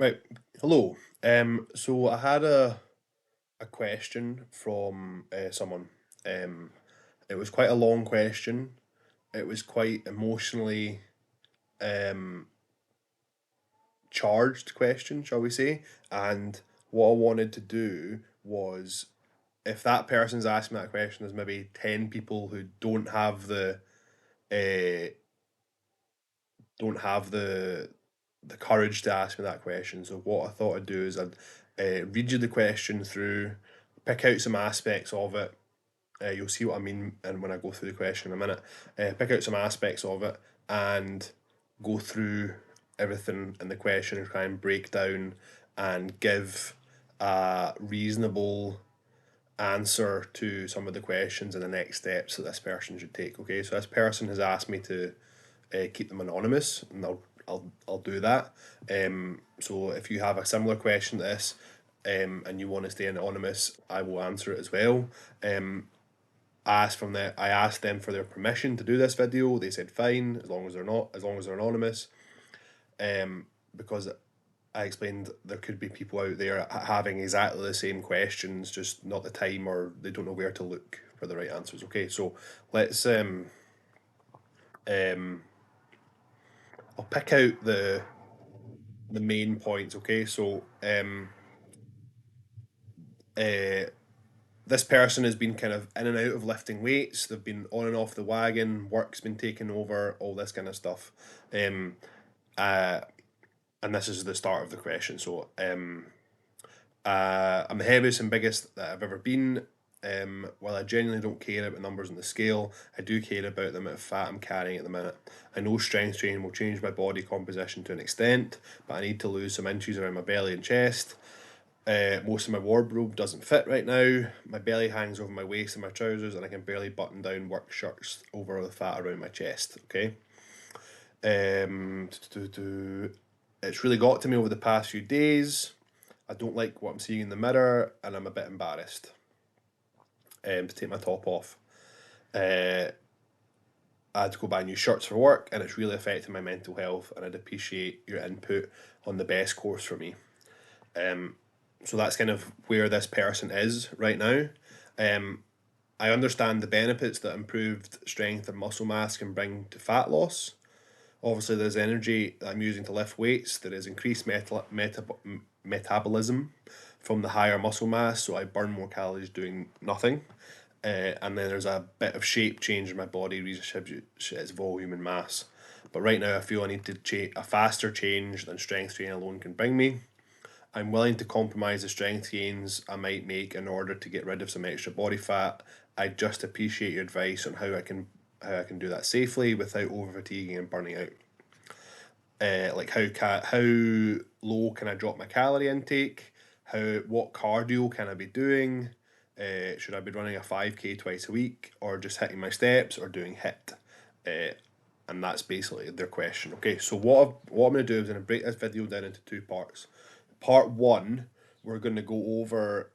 Right. Hello. So I had a question from someone. Um, it was quite a long question. It was quite emotionally um, charged question, shall we say? And what I wanted to do was, if that person's asking that question, there's maybe 10 people who uh, don't have the courage to ask me that question. So what I thought I'd do is I'd read you the question through, pick out some aspects of it. You'll see what I mean, and when I go through the question in a minute, pick out some aspects of it and go through everything in the question and try and break down and give a reasonable answer to some of the questions and the next steps that this person should take. Okay, so this person has asked me to keep them anonymous, and I'll do that. So if you have a similar question to this, and you want to stay anonymous, I will answer it as well. I asked them for their permission to do this video. They said fine, as long as they're anonymous. Because I explained there could be people out there having exactly the same questions, just not the time, or they don't know where to look for the right answers. Okay, so let's um I'll pick out the main points. Okay, so uh, this person has been kind of in and out of lifting weights. They've been on and off the wagon. Work's been taken over. All this kind of stuff. Um, uh, and this is the start of the question. So, I'm the heaviest and biggest that I've ever been. While I genuinely don't care about numbers on the scale, I do care about the amount of fat I'm carrying at the minute. I know strength training will change my body composition to an extent, but I need to lose some inches around my belly and chest. Most of my wardrobe doesn't fit right now. My belly hangs over my waist in my trousers, and I can barely button down work shirts over the fat around my chest. Okay. Um, it's really got to me over the past few days. I don't like what I'm seeing in the mirror, and I'm a bit embarrassed to take my top off. Uh, I had to go buy new shirts for work, and it's really affecting my mental health. And I'd appreciate your input on the best course for me. So that's kind of where this person is right now. Um, I understand the benefits that improved strength and muscle mass can bring to fat loss. Obviously, there's energy that I'm using to lift weights. There is increased metabolism from the higher muscle mass, so I burn more calories doing nothing. And then there's a bit of shape change in my body, redistributes its volume and mass. But right now, I feel I need to a faster change than strength training alone can bring me. I'm willing to compromise the strength gains I might make in order to get rid of some extra body fat. I just appreciate your advice on how I can do that safely without over fatiguing and burning out. Like how low can I drop my calorie intake? What cardio can I be doing? Should I be running a 5K twice a week, or just hitting my steps, or doing HIIT? Uh, and that's basically their question. Okay, so what I'm going to do is I'm going to break this video down into two parts. Part one, we're going to go over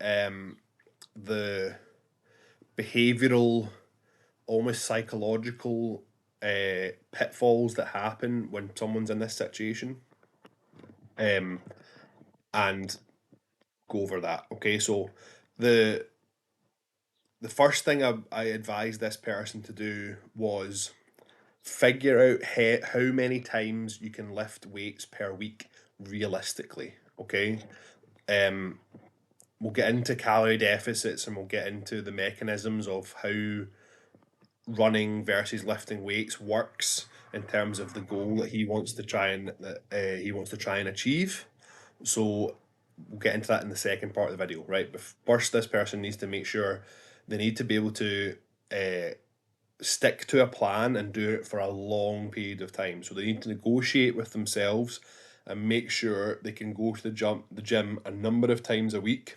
the behavioral, almost psychological pitfalls that happen when someone's in this situation, um, and go over that. Okay, so the the first thing I advised this person to do was figure out how many times you can lift weights per week realistically. Okay, um, we'll get into calorie deficits, and we'll get into the mechanisms of how running versus lifting weights works in terms of the goal that he wants to try and achieve. So we'll get into that in the second part of the video, right? But first, this person needs to make sure they need to be able to uh, stick to a plan and do it for a long period of time. So they need to negotiate with themselves and make sure they can go to the gym a number of times a week,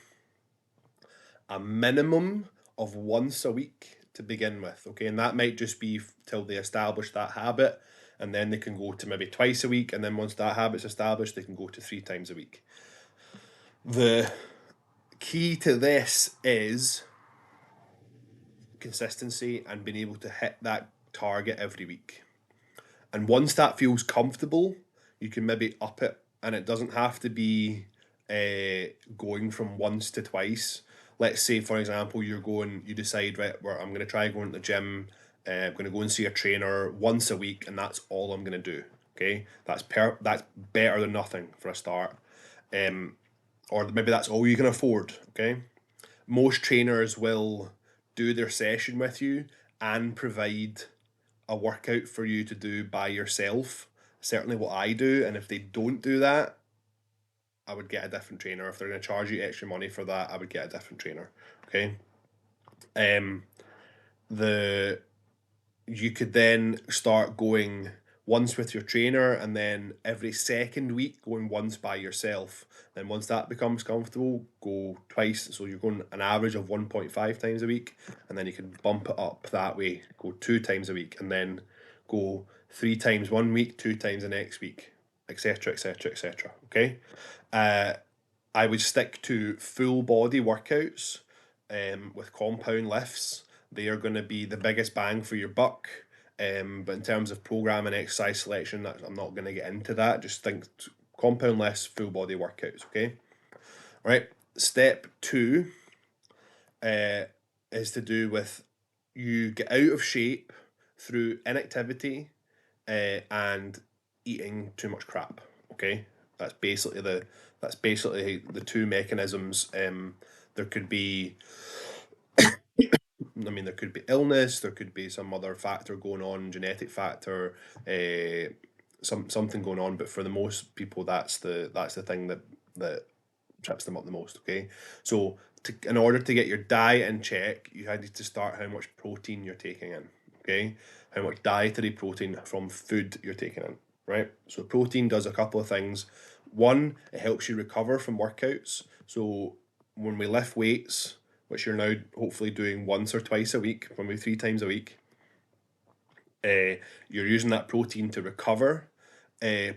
a minimum of once a week to begin with. Okay, and that might just be till they establish that habit, and then they can go to maybe twice a week, and then once that habit's established, they can go to 3 times a week. The key to this is consistency and being able to hit that target every week. And once that feels comfortable, you can maybe up it and it doesn't have to be going from once to twice. Let's say, for example, you decide, right, where I'm going to try going to the gym. I'm going to go and see a trainer once a week, and that's all I'm going to do. Okay, that's better than nothing for a start. Um, or maybe that's all you can afford. Okay, most trainers will do their session with you and provide a workout for you to do by yourself. Certainly what I do, and if they don't do that, I would get a different trainer. If they're going to charge you extra money for that, I would get a different trainer. Okay. Um, the you could then start going once with your trainer, and then every second week going once by yourself. Then once that becomes comfortable, go twice. So you're going an average of 1.5 times a week, and then you can bump it up that way. Go 2 times a week, and then go 3 times one week, 2 times the next week, etc., etc., etc. Okay. Uh, I would stick to full body workouts with compound lifts. They are going to be the biggest bang for your buck. But in terms of program and exercise selection, I'm not going to get into that. Just think compound lifts, full body workouts. Okay. All right. Step two uh, is to do with you get out of shape through inactivity and eating too much crap. Okay, that's basically the two mechanisms. There could be, I mean, there could be illness, there could be some other factor going on, genetic factor, something going on. But for the most people, that's the thing that trips them up the most. Okay, so in order to get your diet in check, you need to start how much protein you're taking in. Okay, how much dietary protein from food you're taking in. Right. So protein does a couple of things. One, it helps you recover from workouts. So when we lift weights, which you're now hopefully doing once or twice a week, maybe 3 times a week, you're using that protein to recover.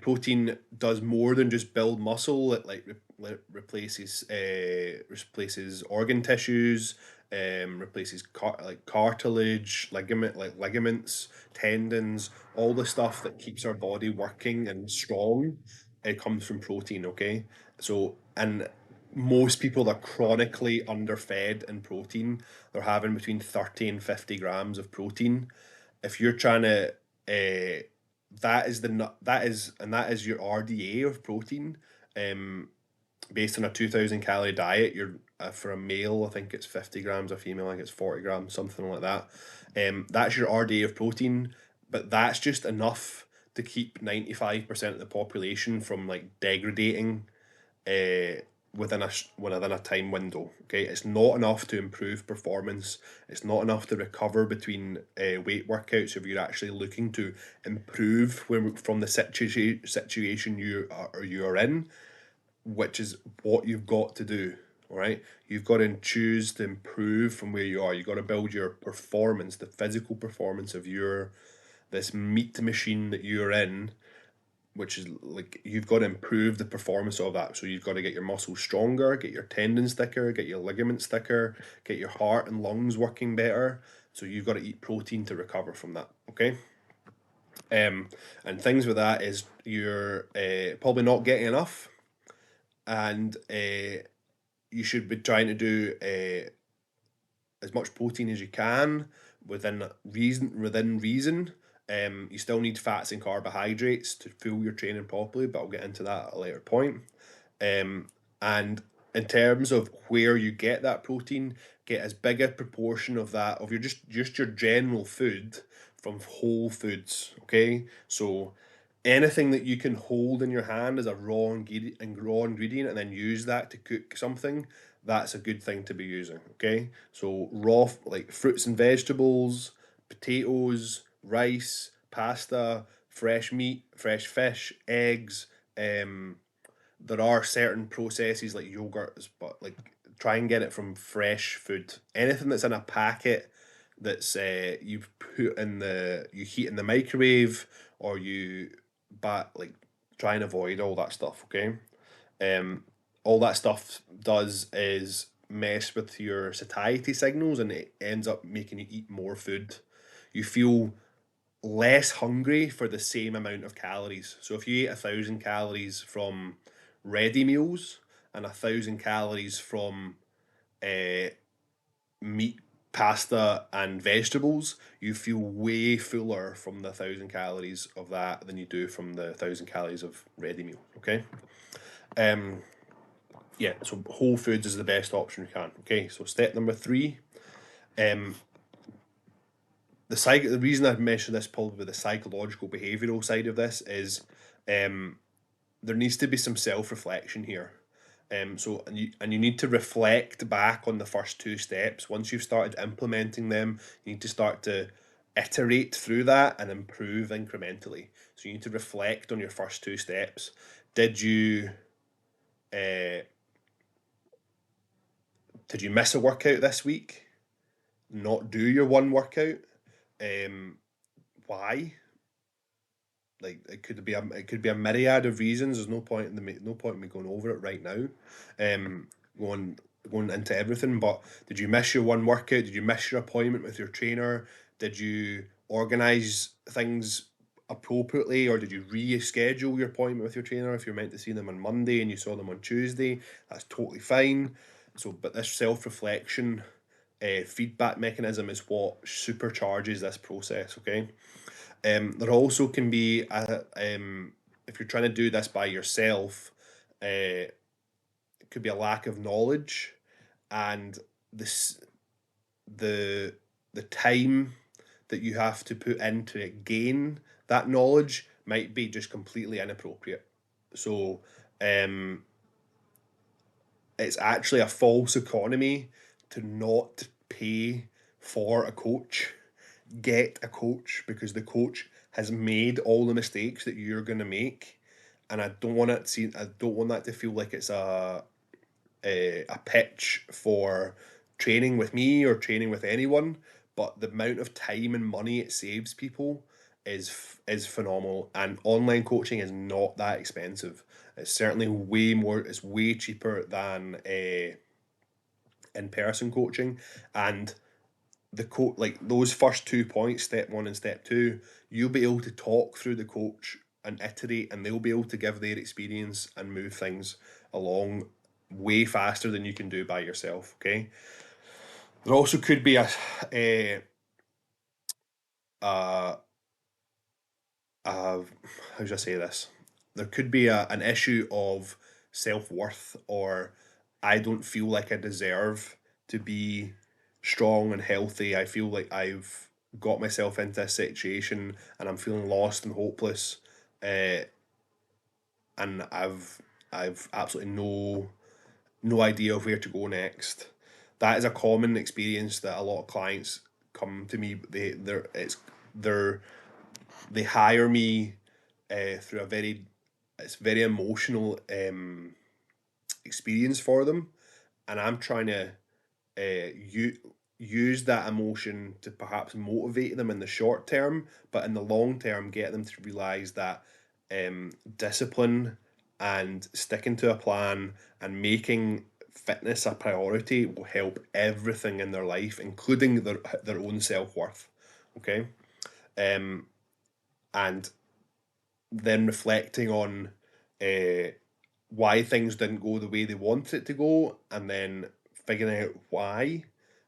Protein does more than just build muscle. It like replaces organ tissues, replaces cartilage, ligaments, tendons, all the stuff that keeps our body working and strong. It comes from protein. Okay, so and most people are chronically underfed in protein. They're having between 30 and 50 grams of protein. If you're trying to uh, that is your RDA of protein. Um, Based on a 2,000 calorie diet, you're for a male, I think it's 50 grams. A female, I think it's 40 grams, something like that. That's your RDA of protein, but that's just enough to keep 95% of the population from like degrading uh, within a time window. Okay, it's not enough to improve performance. It's not enough to recover between weight workouts if you're actually looking to improve from the situation you are in, which is what you've got to do. All right, you've got to choose to improve from where you are. You've got to build your performance, the physical performance of your this meat machine that you're in, which is like you've got to improve the performance of that. So you've got to get your muscles stronger, get your tendons thicker, get your ligaments thicker, get your heart and lungs working better. So you've got to eat protein to recover from that. Okay. And things with that is you're probably not getting enough, and you should be trying to do as much protein as you can within reason. Within reason, you still need fats and carbohydrates to fuel your training properly, but I'll get into that at a later point. And in terms of where you get that protein, get as big a proportion of that of your just your general food from whole foods. Okay, so anything that you can hold in your hand as a raw ingredient and then use that to cook something, that's a good thing to be using. Okay, so raw like fruits and vegetables, potatoes, rice, pasta, fresh meat, fresh fish, eggs. There are certain processes like yogurts, but like try and get it from fresh food. Anything that's in a packet that's you've put in the you heat in the microwave, or you but like try and avoid all that stuff. Okay. um all that stuff does is mess with your satiety signals, and it ends up making you eat more food. You feel less hungry for the same amount of calories. So if you ate 1,000 calories from ready meals and 1,000 calories from uh, meat, pasta, and vegetables, you feel way fuller from the 1,000 calories of that than you do from the 1,000 calories of ready meal. Okay. Um. Yeah. So whole foods is the best option you can. Okay. So step number three. Um. The reason I've mentioned this probably the psychological behavioral side of this is, um, there needs to be some self reflection here. So and you need to reflect back on the first two steps. Once you've started implementing them, you need to start to iterate through that and improve incrementally. So you need to reflect on your first two steps. Did you uh, did you miss a workout this week? Not do your one workout? Um, why? Like it could be a myriad of reasons. There's no point in me going over it right now, um, going going into everything. But did you miss your one workout? Did you miss your appointment with your trainer? Did you organize things appropriately, or did you reschedule your appointment with your trainer if you're meant to see them on Monday and you saw them on Tuesday? That's totally fine. So, but this self reflection, feedback mechanism is what supercharges this process. Okay. There also can be if you're trying to do this by yourself, it could be a lack of knowledge, and this the the time that you have to put into gain that knowledge might be just completely inappropriate. So, um, it's actually a false economy to not pay for a coach. Get a coach because the coach has made all the mistakes that you're going to make, and I don't want that to feel like it's a pitch for training with me or training with anyone. But the amount of time and money it saves people is phenomenal, and online coaching is not that expensive. It's certainly way more. It's way cheaper than in person coaching, and like those first 2 points, step one and step two, you'll be able to talk through the coach and iterate, and they'll be able to give their experience and move things along way faster than you can do by yourself. Okay. There also could be a, a, a how should I say this? There could be an issue of self worth, or I don't feel like I deserve to be strong and healthy. I feel like I've got myself into a situation and I'm feeling lost and hopeless, uh, and I've absolutely no idea of where to go next. That is a common experience that a lot of clients come to me. They're they hire me through a very it's very emotional experience for them, and I'm trying to use that emotion to perhaps motivate them in the short term, but in the long term, get them to realize that discipline and sticking to a plan and making fitness a priority will help everything in their life, including their own self worth. Okay, um, and then reflecting on uh, why things didn't go the way they want it to go, and then figuring out why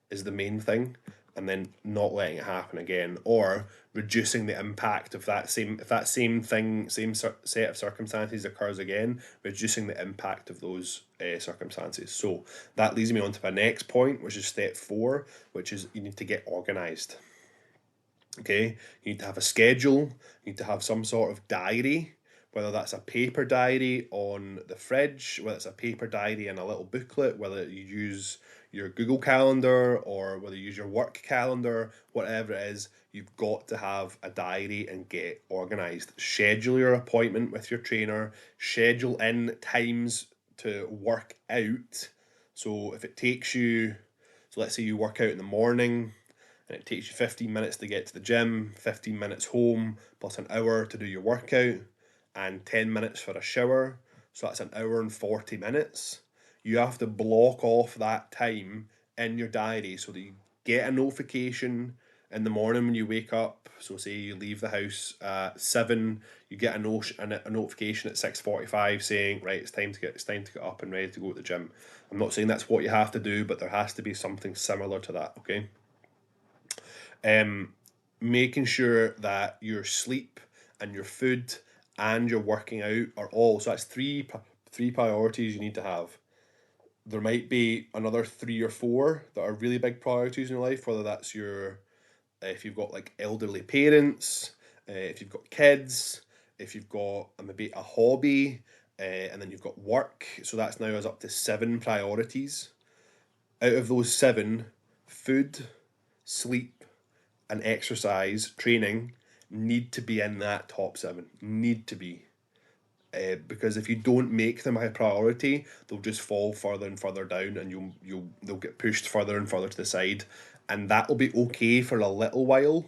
is the main thing, and then not letting it happen again, or reducing the impact of that same if that same thing set of circumstances occurs again, reducing the impact of those circumstances. So that leads me on to my next point, which is step four, which is you need to get organized. Okay, you need to have a schedule, you need to have some sort of diary, whether that's a paper diary on the fridge, whether it's a paper diary in a little booklet, whether you use your Google Calendar or whether you use your work calendar, whatever it is, you've got to have a diary and get organized. Schedule your appointment with your trainer, schedule in times to work out. So if it takes you, so let's say you work out in the morning, and it takes you 15 minutes to get to the gym, 15 minutes home, plus an hour to do your workout, and 10 minutes for a shower. So that's an hour and 40 minutes. You have to block off that time in your diary so that you get a notification in the morning when you wake up So say you leave the house at 7, you get a notification at 6:45 saying, right, it's time to get up and ready to go to the gym. I'm not saying that's what you have to do, but there has to be something similar to that. Okay. Um, Making sure that your sleep and your food and your working out are all, so that's three priorities you need to have. There might be another three or four that are really big priorities in your life, whether that's your if you've got like elderly parents, if you've got kids, if you've got maybe a hobby, and then you've got work. So that's now is up to seven priorities. Out of those seven, food, sleep, and exercise training need to be in that top seven. Need to be. Because if you don't make them a priority, they'll just fall further and further down, and they'll get pushed further and further to the side, and that'll be okay for a little while,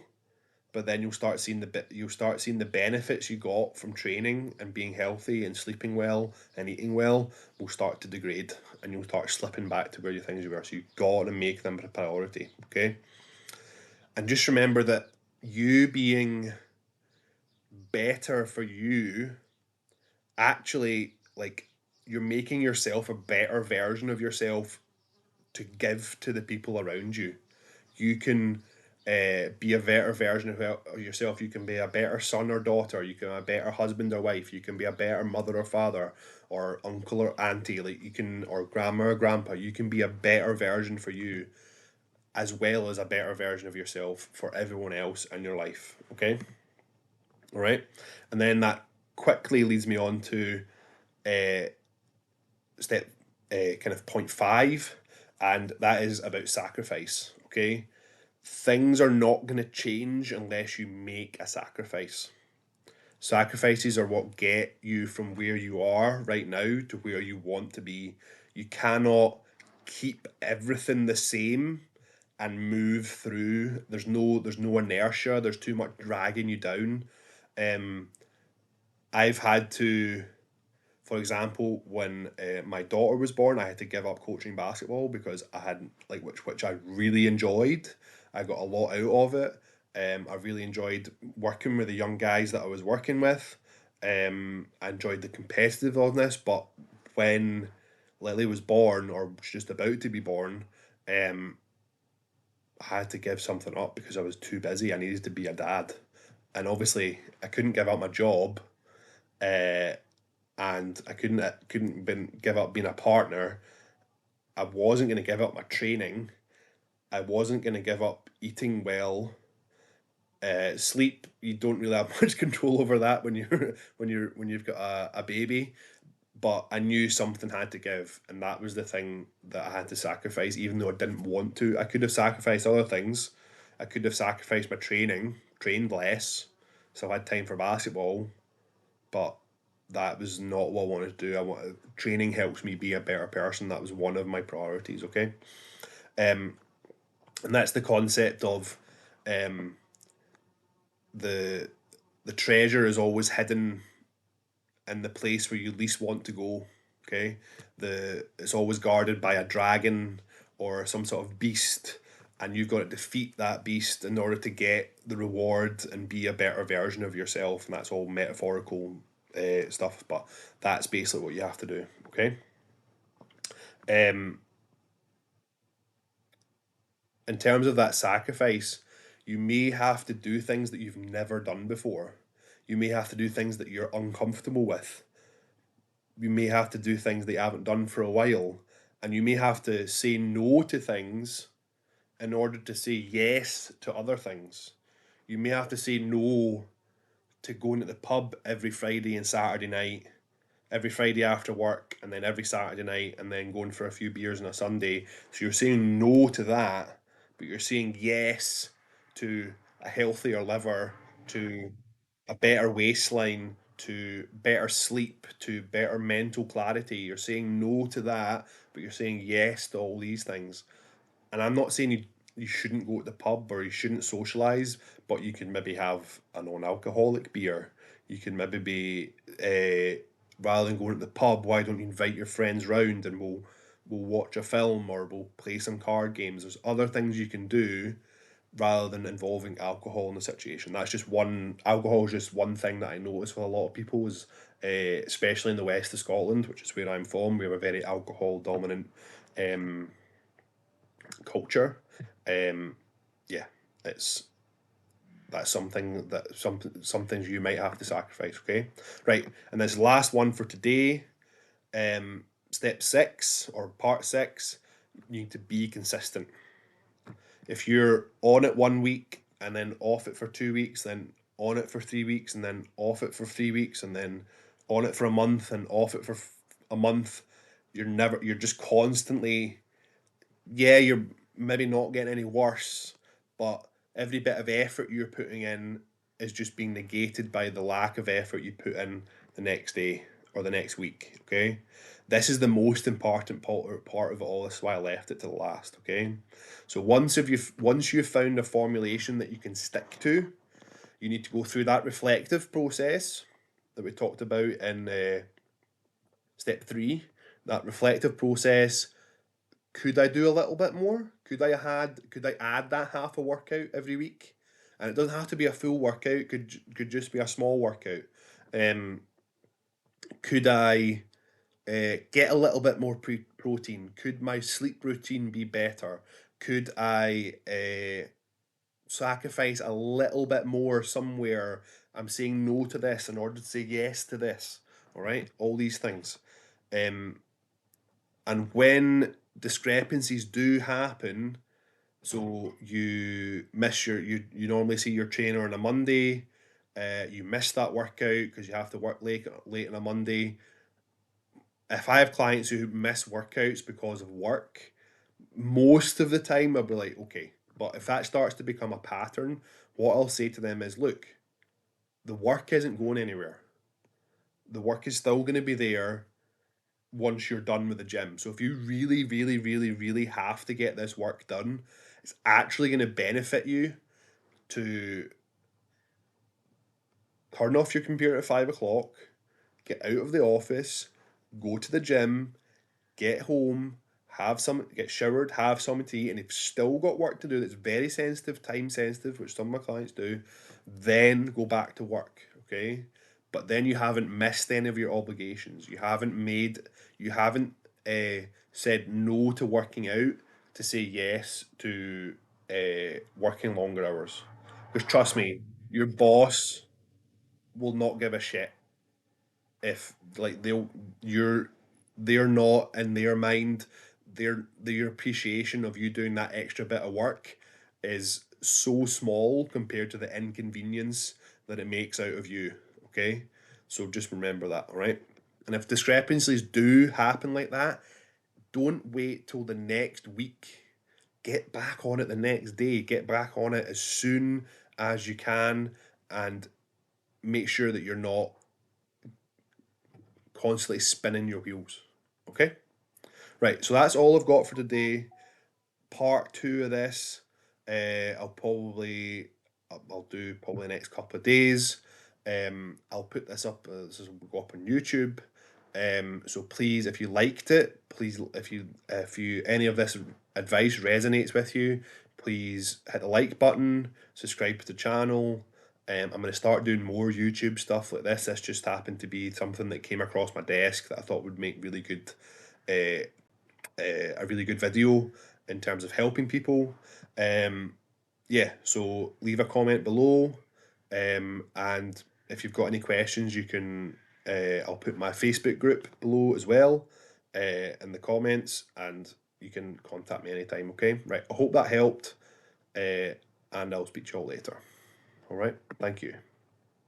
but then you'll start seeing the benefits you got from training and being healthy and sleeping well and eating well will start to degrade, and you'll start slipping back to where you things you were. So you've got to make them a priority, okay? And just remember that you being better for you actually, like, you're making yourself a better version of yourself to give to the people around you. You can be a better version of yourself. You can be a better son or daughter. You can be a better husband or wife. You can be a better mother or father, or uncle or auntie. Like you can, or grandma or grandpa. You can be a better version for you, as well as a better version of yourself for everyone else in your life. Okay, all right, and then that quickly leads me on to uh, step kind of point five, and that is about sacrifice. Okay, things are not going to change unless you make a sacrifice. Sacrifices are what get you from where you are right now to where you want to be. You cannot keep everything the same and move through. There's no inertia. There's too much dragging you down. Um, I've had to, for example, when my daughter was born, I had to give up coaching basketball because I hadn't like which I really enjoyed. I got a lot out of it. I really enjoyed working with the young guys that I was working with. I enjoyed the competitiveness, but when Lily was born or was just about to be born, um, I had to give something up because I was too busy. I needed to be a dad, and obviously I couldn't give up my job. Uh, and I couldn't give up being a partner. I wasn't going to give up my training. I wasn't going to give up eating well. Sleep, you don't really have much control over that when you've got a baby. But I knew something had to give, and that was the thing that I had to sacrifice, even though I didn't want to. I could have sacrificed other things. I could have sacrificed my training, trained less, so I had time for basketball, but that was not what I wanted to do. Training helps me be a better person. That was one of my priorities. Okay, um, and that's the concept of um, the the treasure is always hidden in the place where you least want to go. Okay, it's always guarded by a dragon or some sort of beast, and you've got to defeat that beast in order to get the reward and be a better version of yourself. And that's all metaphorical stuff, but that's basically what you have to do. Okay. Um, in terms of that sacrifice, you may have to do things that you've never done before. You may have to do things that you're uncomfortable with. You may have to do things that you haven't done for a while, and you may have to say no to things in order to say yes to other things. You may have to say no to going to the pub every Friday and Saturday night, every Friday after work, and then every Saturday night, and then going for a few beers on a Sunday. So you're saying no to that, but you're saying yes to a healthier liver, to a better waistline, to better sleep, to better mental clarity. You're saying no to that, but you're saying yes to all these things. And I'm not saying you shouldn't go to the pub or you shouldn't socialize, but you can maybe have a non-alcoholic beer. You can maybe be rather than going to the pub, why don't you invite your friends round and we'll watch a film or we'll play some card games. There's other things you can do rather than involving alcohol in the situation. That's just one, alcohol is just one thing that I notice with a lot of people is, especially in the west of Scotland, which is where I'm from, we have a very alcohol dominant culture. Yeah, it's that's something that some things you might have to sacrifice. Okay, right, and this last one for today, step 6 or part 6, you need to be consistent. If you're on it 1 week and then off it for 2 weeks, then on it for 3 weeks and then off it for 3 weeks and then on it for a month and off it for a month, you're just constantly, yeah, you're maybe not getting any worse, but every bit of effort you're putting in is just being negated by the lack of effort you put in the next day or the next week. Okay, this is the most important part of it all. This is why I left it to the last. Okay, so once you've found a formulation that you can stick to, you need to go through that reflective process that we talked about in step 3. That reflective process, could I do a little bit more? Could I add that half a workout every week? And it doesn't have to be a full workout. Could just be a small workout. Um, could I get a little bit more protein? Could my sleep routine be better? Could I sacrifice a little bit more somewhere? I'm saying no to this in order to say yes to this. All right, all these things. And when discrepancies do happen, so you miss you normally see your trainer on a Monday, you miss that workout because you have to work late on a Monday. If I have clients who miss workouts because of work, most of the time I'll be like, okay. But if that starts to become a pattern, what I'll say to them is, look, the work isn't going anywhere. The work is still going to be there once you're done with the gym. So if you really, really, really, really have to get this work done, it's actually going to benefit you to turn off your computer at 5 o'clock, get out of the office, go to the gym, get home, get showered, have something to eat, and if you've still got work to do that's very sensitive, time sensitive, which some of my clients do, then go back to work, okay? But then you haven't missed any of your obligations. You haven't said no to working out to say yes to working longer hours. Because trust me, your boss will not give a shit if like they're not in their mind, their appreciation of you doing that extra bit of work is so small compared to the inconvenience that it makes out of you. Okay, so just remember that. All right, and if discrepancies do happen like that, don't wait till the next week. Get back on it the next day. Get back on it as soon as you can, and make sure that you're not constantly spinning your wheels. Okay? Right, so that's all I've got for today. Part 2 of this, I'll do probably the next couple of days. I'll put this up. This will go up on YouTube. So please, if you liked it, please, if you any of this advice resonates with you, please hit the like button, subscribe to the channel. I'm going to start doing more YouTube stuff like this. This just happened to be something that came across my desk that I thought would make a really good video in terms of helping people. Yeah, so leave a comment below, and if you've got any questions, you can. I'll put my Facebook group below as well, in the comments, and you can contact me anytime. Okay, right. I hope that helped, and I'll speak to you all later. All right. Thank you.